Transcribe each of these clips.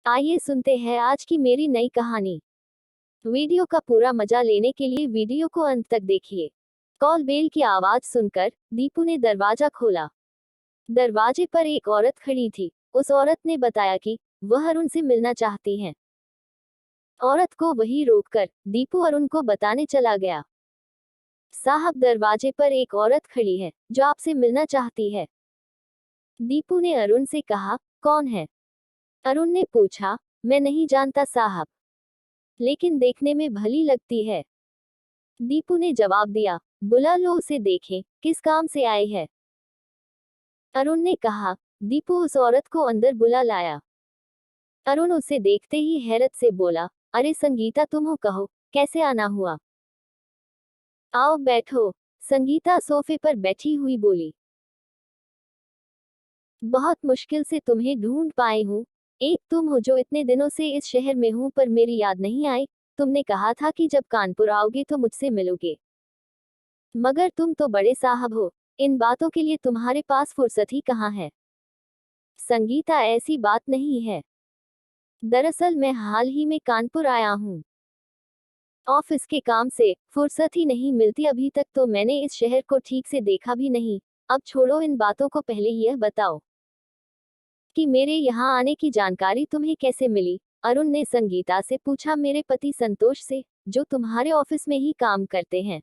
आइए सुनते हैं आज की मेरी नई कहानी। वीडियो का पूरा मजा लेने के लिए वीडियो को अंत तक देखिए। कॉल बेल की आवाज सुनकर दीपू ने दरवाजा खोला। दरवाजे पर एक औरत खड़ी थी। उस औरत ने बताया कि वह अरुण से मिलना चाहती हैं। औरत को वहीं रोककर दीपू अरुण को बताने चला गया। साहब, दरवाजे पर एक औरत खड़ी है जो आपसे मिलना चाहती है। दीपू ने अरुण से कहा, कौन है? अरुण ने पूछा, मैं नहीं जानता साहब, लेकिन देखने में भली लगती है। दीपू ने जवाब दिया, बुला लो उसे, देखें किस काम से आई है। अरुण ने कहा। दीपू उस औरत को अंदर बुला लाया। अरुण उसे देखते ही हैरत से बोला, अरे संगीता, तुम हो, कहो कैसे आना हुआ? आओ बैठो। संगीता सोफे पर बैठी हुई बोली, बहुत मुश्किल से तुम्हें ढूंढ पाई हूँ। एक तुम हो जो इतने दिनों से इस शहर में हूँ पर मेरी याद नहीं आई। तुमने कहा था कि जब कानपुर आओगे तो मुझसे मिलोगे, मगर तुम तो बड़े साहब हो, इन बातों के लिए तुम्हारे पास फुर्सत ही कहाँ है। संगीता, ऐसी बात नहीं है। दरअसल मैं हाल ही में कानपुर आया हूँ। ऑफिस के काम से फुर्सत ही नहीं मिलती। अभी तक तो मैंने इस शहर को ठीक से देखा भी नहीं। अब छोड़ो इन बातों को, पहले यह बताओ कि मेरे यहाँ आने की जानकारी तुम्हें कैसे मिली? अरुण ने संगीता से पूछा। मेरे पति संतोष से, जो तुम्हारे ऑफिस में ही काम करते हैं।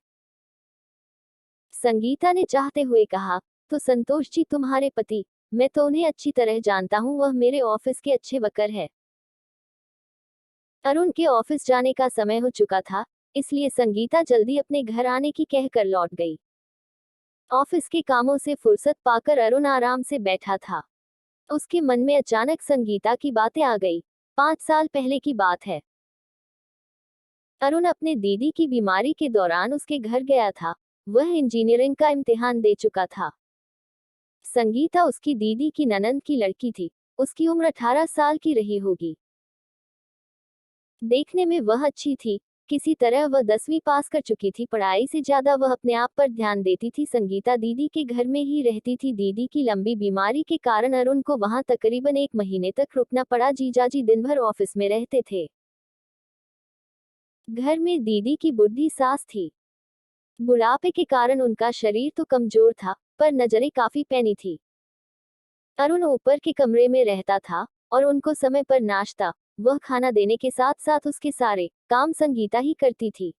संगीता ने चाहते हुए कहा, तो संतोष जी तुम्हारे पति? मैं तो उन्हें अच्छी तरह जानता हूँ, वह मेरे ऑफिस के अच्छे वर्कर है। अरुण के ऑफिस जाने का समय हो चुका था, इसलिए संगीता जल्दी अपने घर आने की कहकर लौट गई। ऑफिस के कामों से फुर्सत पाकर अरुण आराम से बैठा था। उसके मन में अचानक संगीता की बातें आ गई। 5 साल पहले की बात है। अरुण अपने दीदी की बीमारी के दौरान उसके घर गया था। वह इंजीनियरिंग का इम्तिहान दे चुका था। संगीता उसकी दीदी की ननंद की लड़की थी। उसकी उम्र 18 साल की रही होगी। देखने में वह अच्छी थी। किसी तरह वह 10वीं पास कर चुकी थी। पढ़ाई से ज्यादा वह अपने आप पर ध्यान देती थी। संगीता दीदी के घर में ही रहती थी। दीदी की लंबी बीमारी के कारण अरुण को वहां तकरीबन 1 महीने तक रुकना पड़ा। जीजाजी दिन भर ऑफिस में रहते थे। घर में दीदी की बुढ़ी सास थी। बुढ़ापे के कारण उनका शरीर तो कमजोर था, पर नजरें काफी पैनी थी। अरुण ऊपर के कमरे में रहता था और उनको समय पर नाश्ता, वह खाना देने के साथ साथ उसके सारे काम संगीता ही करती थी।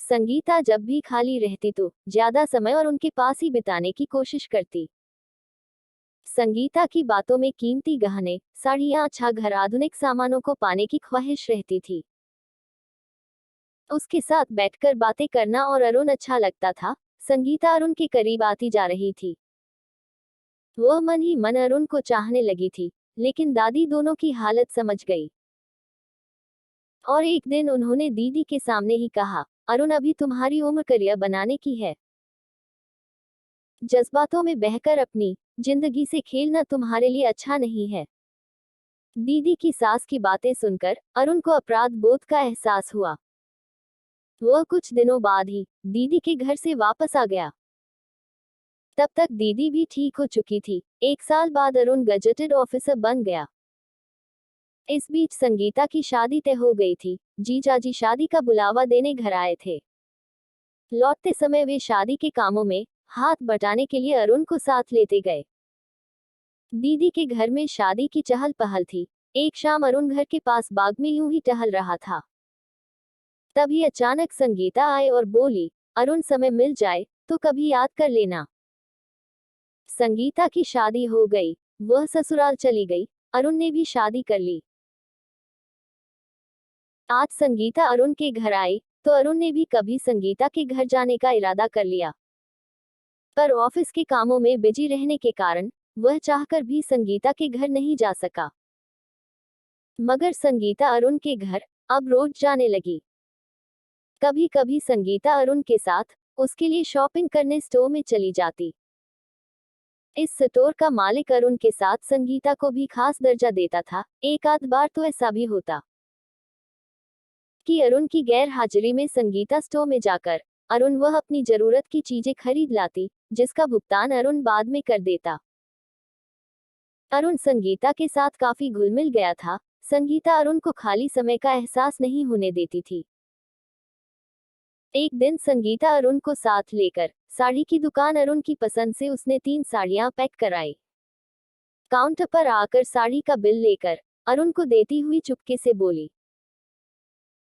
संगीता जब भी खाली रहती तो ज्यादा समय और उनके पास ही बिताने की कोशिश करती। संगीता की बातों में कीमती गहने, साड़ियां, अच्छा घर, आधुनिक सामानों को पाने की ख्वाहिश रहती थी। उसके साथ बैठकर बातें करना और अरुण अच्छा लगता था। संगीता अरुण के करीब आती जा रही थी। वह मन ही मन अरुण को चाहने लगी थी, लेकिन दादी दोनों की हालत समझ गई। और एक दिन उन्होंने दीदी के सामने ही कहा, अरुण, अभी तुम्हारी उम्र करियर बनाने की है। जज्बातों में बहकर अपनी जिंदगी से खेलना तुम्हारे लिए अच्छा नहीं है। दीदी की सास की बातें सुनकर अरुण को अपराध बोध का एहसास हुआ। वह कुछ दिनों बाद ही दीदी के घर से वापस आ गया। तब तक दीदी भी ठीक हो चुकी थी। 1 साल बाद अरुण गजेटेड ऑफिसर बन गया। इस बीच संगीता की शादी तय हो गई थी। जीजाजी शादी का बुलावा देने घर आए थे। लौटते समय वे शादी के कामों में हाथ बटाने के लिए अरुण को साथ लेते गए। दीदी के घर में शादी की चहल पहल थी। एक शाम अरुण घर के पास बाग में यूं ही टहल रहा था। तभी अचानक संगीता आए और बोली, अरुण, समय मिल जाए तो कभी याद कर लेना। संगीता की शादी हो गई, वह ससुराल चली गई। अरुण ने भी शादी कर ली। आज संगीता अरुण के घर आई तो अरुण ने भी कभी संगीता के घर जाने का इरादा कर लिया, पर ऑफिस के कामों में बिजी रहने के कारण वह चाहकर भी संगीता के घर नहीं जा सका। मगर संगीता अरुण के घर अब रोज जाने लगी। कभी कभी संगीता अरुण के साथ उसके लिए शॉपिंग करने स्टोर में चली जाती। इस स्टोर का मालिक अरुण के साथ संगीता को भी खास दर्जा देता था। एक आध बार तो ऐसा भी होता कि अरुण की गैर हाजिरी में संगीता स्टोर में जाकर अरुण वह अपनी जरूरत की चीजें खरीद लाती, जिसका भुगतान अरुण बाद में कर देता। अरुण संगीता के साथ काफी घुल मिल गया था। संगीता अरुण को खाली समय का एहसास नहीं होने देती थी। एक दिन संगीता अरुण को साथ लेकर साड़ी की दुकान अरुण की पसंद से उसने 3 साड़ियां पैक कराई। काउंटर पर आकर साड़ी का बिल लेकर अरुण को देती हुई चुपके से बोली,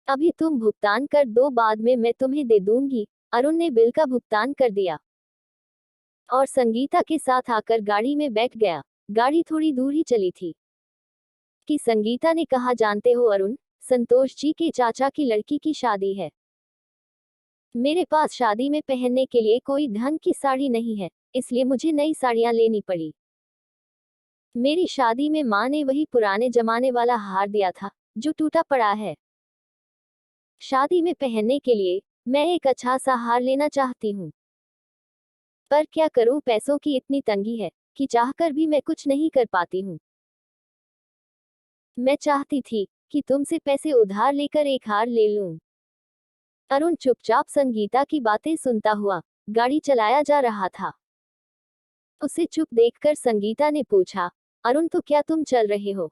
अभी तुम भुगतान कर दो, बाद में मैं तुम्हें दे दूंगी। अरुण ने बिल का भुगतान कर दिया और संगीता के साथ आकर गाड़ी में बैठ गया। गाड़ी थोड़ी दूर ही चली थी कि संगीता ने कहा, जानते हो अरुण, संतोष जी के चाचा की लड़की की शादी है। मेरे पास शादी में पहनने के लिए कोई ढंग की साड़ी नहीं है, इसलिए मुझे नई साड़ियां लेनी पड़ी। मेरी शादी में माँ ने वही पुराने जमाने वाला हार दिया था जो टूटा पड़ा है। शादी में पहनने के लिए मैं एक अच्छा सा हार लेना चाहती हूँ, पर क्या करूँ, पैसों की इतनी तंगी है कि चाहकर भी मैं कुछ नहीं कर पाती हूँ। मैं चाहती थी कि तुमसे पैसे उधार लेकर एक हार ले लूं। अरुण चुपचाप संगीता की बातें सुनता हुआ गाड़ी चलाया जा रहा था। उसे चुप देखकर संगीता ने पूछा, अरुण तो क्या तुम चल रहे हो?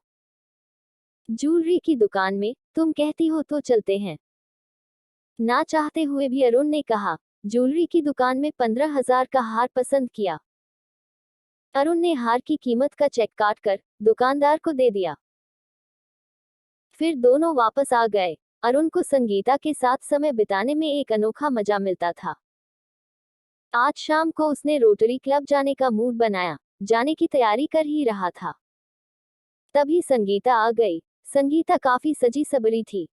ज्वेलरी की दुकान में, तुम कहती हो तो चलते हैं। ना चाहते हुए भी अरुण ने कहा। ज्वेलरी की दुकान में 15,000 का हार पसंद किया। अरुण ने हार की कीमत का चेक काट कर दुकानदार को दे दिया। फिर दोनों वापस आ गए। अरुण को संगीता के साथ समय बिताने में एक अनोखा मजा मिलता था। आज शाम को उसने रोटरी क्लब जाने का मूड बनाया। जाने की तैयारी कर ही रहा था, तभी संगीता आ गई। संगीता काफी सजी सबरी थी।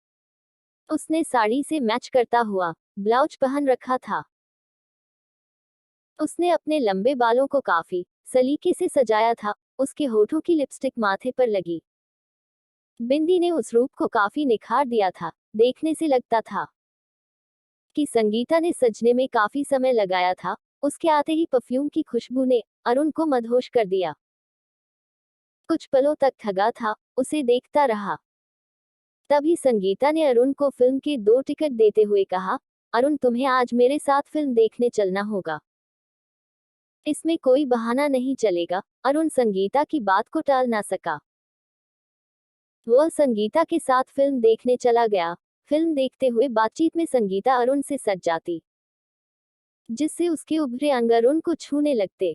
उसने साड़ी से मैच करता हुआ ब्लाउज पहन रखा था। उसने अपने लंबे बालों को काफी सलीके से सजाया था। उसके होठों की लिपस्टिक माथे पर लगी बिंदी ने उस रूप को काफी निखार दिया था। देखने से लगता था कि संगीता ने सजने में काफी समय लगाया था। उसके आते ही परफ्यूम की खुशबू ने अरुण को मदहोश कर दिया। कुछ पलों तक ठगा था, उसे देखता रहा। तभी संगीता ने अरुण को फिल्म के 2 टिकट देते हुए कहा, अरुण तुम्हें आज मेरे साथ फिल्म देखने चलना होगा। इसमें कोई बहाना नहीं चलेगा। अरुण संगीता की बात को टाल ना सका। वह संगीता के साथ फिल्म देखने चला गया। फिल्म देखते हुए बातचीत में संगीता अरुण से सट जाती, जिससे उसके उभरे अंग अरुण को छूने लगते।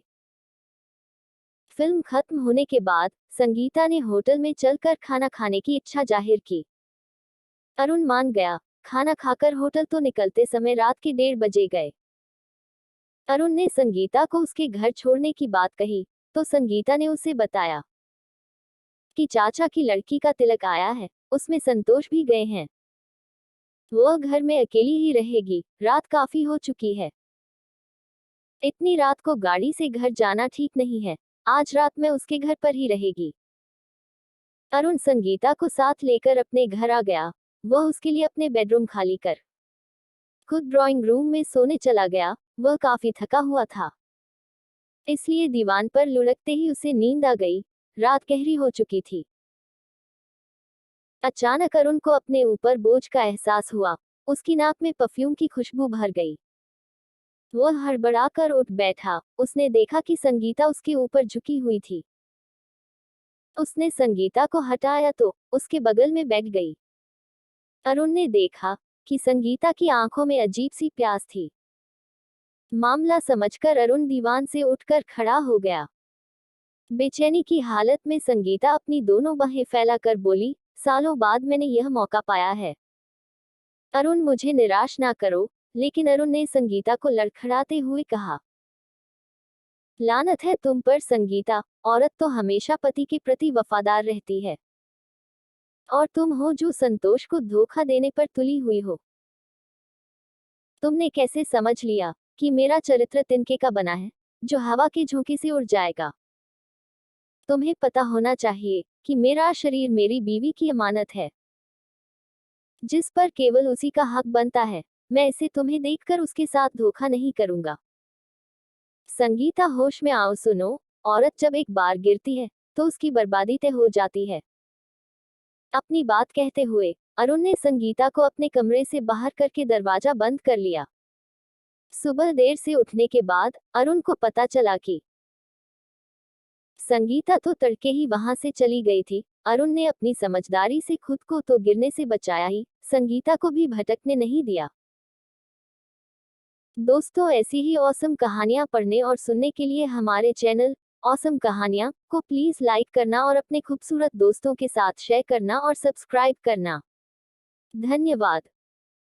फिल्म खत्म होने के बाद संगीता ने होटल में चलकर खाना खाने की इच्छा जाहिर की। अरुण मान गया। खाना खाकर होटल तो निकलते समय रात के 1:30 बजे गए। अरुण ने संगीता को उसके घर छोड़ने की बात कही तो संगीता ने उसे बताया कि चाचा की लड़की का तिलक आया है, उसमें संतोष भी गए हैं। वह घर में अकेली ही रहेगी, रात काफी हो चुकी है। इतनी रात को गाड़ी से घर जाना ठीक नहीं है। आज रात में उसके घर पर ही रहेगी। अरुण संगीता को साथ लेकर अपने घर आ गया। वह उसके लिए अपने बेडरूम खाली कर खुद ड्राइंग रूम में सोने चला गया। वह काफी थका हुआ था, इसलिए दीवान पर लुढ़कते ही उसे नींद आ गई। रात गहरी हो चुकी थी। अचानक अरुण को अपने ऊपर बोझ का एहसास हुआ। उसकी नाक में परफ्यूम की खुशबू भर गई। वह हड़बड़ाकर उठ बैठा। उसने देखा कि संगीता उसके ऊपर झुकी हुई थी। उसने संगीता को हटाया तो उसके बगल में बैठ गई। अरुण ने देखा कि संगीता की आंखों में अजीब सी प्यास थी। मामला समझकर अरुण दीवान से उठकर खड़ा हो गया। बेचैनी की हालत में संगीता अपनी दोनों बाहें फैलाकर बोली, सालों बाद मैंने यह मौका पाया है। अरुण मुझे निराश ना करो। लेकिन अरुण ने संगीता को लड़खड़ाते हुए कहा, लानत है तुम पर संगीता, औरत तो हमेशा पति के प्रति वफादार रहती है, और तुम हो जो संतोष को धोखा देने पर तुली हुई हो। तुमने कैसे समझ लिया कि मेरा चरित्र तिनके का बना है, जो हवा के झोंके से उड़ जाएगा? तुम्हें पता होना चाहिए कि मेरा शरीर मेरी बीवी की अमानत है, जिस पर केवल उसी का हक बनता है। मैं इसे तुम्हें देखकर उसके साथ धोखा नहीं करूंगा। संगीता होश में आओ, सुनो। औरत जब एक बार गिरती है तो उसकी बर्बादी तय हो जाती है। अपनी बात कहते हुए अरुण ने संगीता को अपने कमरे से बाहर करके दरवाजा बंद कर लिया। सुबह देर से उठने के बाद अरुण को पता चला कि संगीता तो तड़के ही वहां से चली गई थी। अरुण ने अपनी समझदारी से खुद को तो गिरने से बचाया ही, संगीता को भी भटकने नहीं दिया। दोस्तों, ऐसी ही ऑसम कहानियां पढ़ने और सुनने के लिए हमारे चैनल ऑसम कहानियां को प्लीज लाइक करना और अपने खूबसूरत दोस्तों के साथ शेयर करना और सब्सक्राइब करना। धन्यवाद।